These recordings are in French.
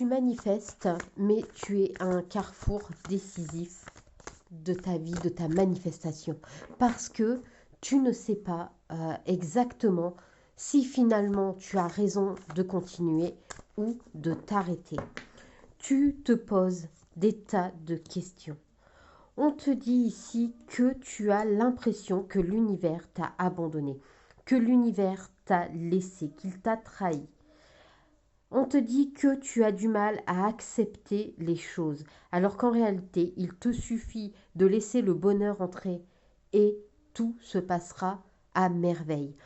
Tu manifestes, mais tu es à un carrefour décisif de ta vie, de ta manifestation. Parce que tu ne sais pas exactement si finalement tu as raison de continuer ou de t'arrêter. Tu te poses des tas de questions. On te dit ici que tu as l'impression que l'univers t'a abandonné, que l'univers t'a laissé, qu'il t'a trahi. On te dit que tu as du mal à accepter les choses, alors qu'en réalité, il te suffit de laisser le bonheur entrer et tout se passera à merveille.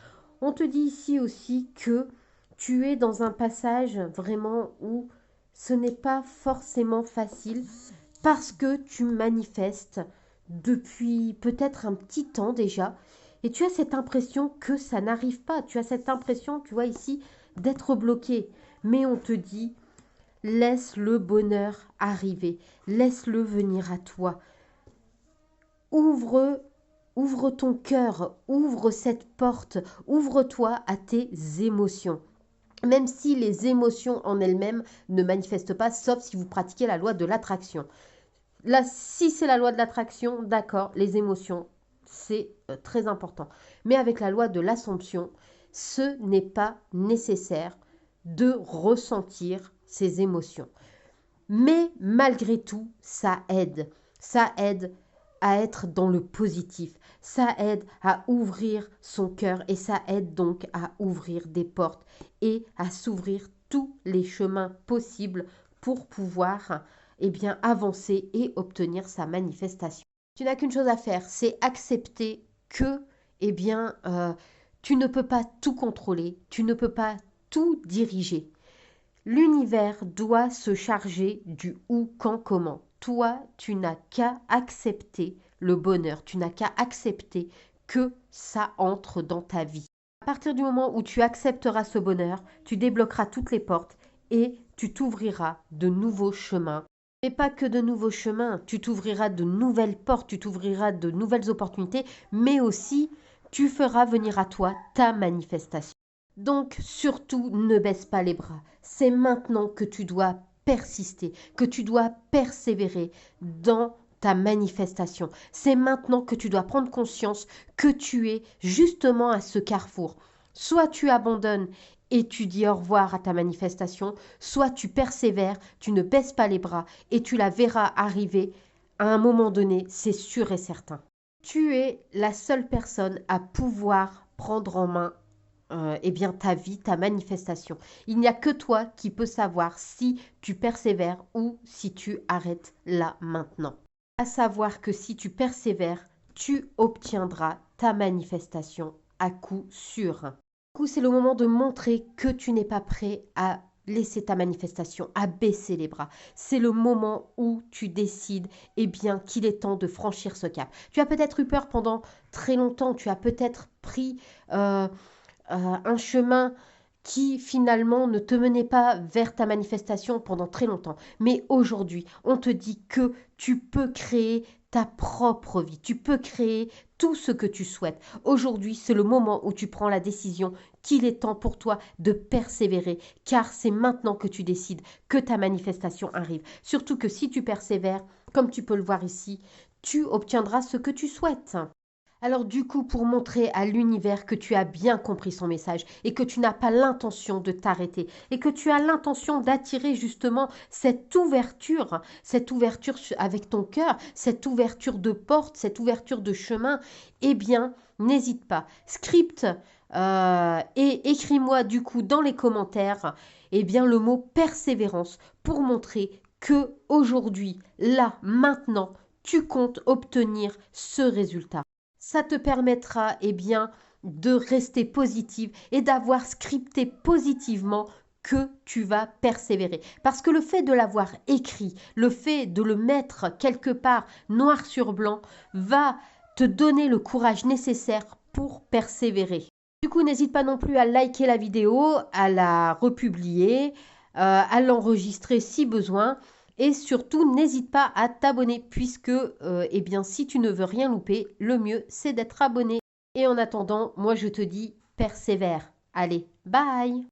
On te dit ici aussi que tu es dans un passage vraiment où ce n'est pas forcément facile parce que tu manifestes depuis peut-être un petit temps déjà et tu as cette impression que ça n'arrive pas. Tu as cette impression, tu vois ici, d'être bloqué. Mais on te dit, laisse le bonheur arriver, laisse-le venir à toi. Ouvre ton cœur, ouvre cette porte, ouvre-toi à tes émotions. Même si les émotions en elles-mêmes ne manifestent pas, sauf si vous pratiquez la loi de l'attraction. Là, si c'est la loi de l'attraction, d'accord, les émotions, c'est très important. Mais avec la loi de l'assomption, ce n'est pas nécessaire de ressentir ces émotions. Mais malgré tout, ça aide. Ça aide à être dans le positif. Ça aide à ouvrir son cœur et ça aide donc à ouvrir des portes et à s'ouvrir tous les chemins possibles pour pouvoir avancer et obtenir sa manifestation. Tu n'as qu'une chose à faire, c'est accepter que tu ne peux pas tout contrôler, tu ne peux pas tout diriger. L'univers doit se charger du où, quand, comment. Toi, tu n'as qu'à accepter le bonheur, tu n'as qu'à accepter que ça entre dans ta vie. À partir du moment où tu accepteras ce bonheur, tu débloqueras toutes les portes et tu t'ouvriras de nouveaux chemins. Mais pas que de nouveaux chemins, tu t'ouvriras de nouvelles portes, tu t'ouvriras de nouvelles opportunités, mais aussi tu feras venir à toi ta manifestation. Donc surtout ne baisse pas les bras. C'est maintenant que tu dois persister, que tu dois persévérer dans ta manifestation. C'est maintenant que tu dois prendre conscience que tu es justement à ce carrefour. Soit tu abandonnes et tu dis au revoir à ta manifestation, soit tu persévères, tu ne baisses pas les bras et tu la verras arriver à un moment donné, c'est sûr et certain. Tu es la seule personne à pouvoir prendre en main ta vie, ta manifestation. Il n'y a que toi qui peux savoir si tu persévères ou si tu arrêtes là maintenant. À savoir que si tu persévères, tu obtiendras ta manifestation à coup sûr. Du coup, c'est le moment de montrer que tu n'es pas prêt à laisser ta manifestation, à baisser les bras. C'est le moment où tu décides qu'il est temps de franchir ce cap. Tu as peut-être eu peur pendant très longtemps, tu as peut-être pris un chemin qui finalement ne te menait pas vers ta manifestation pendant très longtemps. Mais aujourd'hui, on te dit que tu peux créer ta propre vie, tu peux créer tout ce que tu souhaites. Aujourd'hui, c'est le moment où tu prends la décision qu'il est temps pour toi de persévérer, car c'est maintenant que tu décides que ta manifestation arrive. Surtout que si tu persévères, comme tu peux le voir ici, tu obtiendras ce que tu souhaites. Alors du coup, pour montrer à l'univers que tu as bien compris son message et que tu n'as pas l'intention de t'arrêter et que tu as l'intention d'attirer justement cette ouverture avec ton cœur, cette ouverture de porte, cette ouverture de chemin, n'hésite pas. Script et écris-moi du coup dans les commentaires le mot persévérance pour montrer que aujourd'hui, là, maintenant, tu comptes obtenir ce résultat. Ça te permettra de rester positive et d'avoir scripté positivement que tu vas persévérer. Parce que le fait de l'avoir écrit, le fait de le mettre quelque part noir sur blanc, va te donner le courage nécessaire pour persévérer. Du coup, n'hésite pas non plus à liker la vidéo, à la republier, à l'enregistrer si besoin. Et surtout, n'hésite pas à t'abonner puisque, si tu ne veux rien louper, le mieux, c'est d'être abonné. Et en attendant, moi, je te dis persévère. Allez, bye!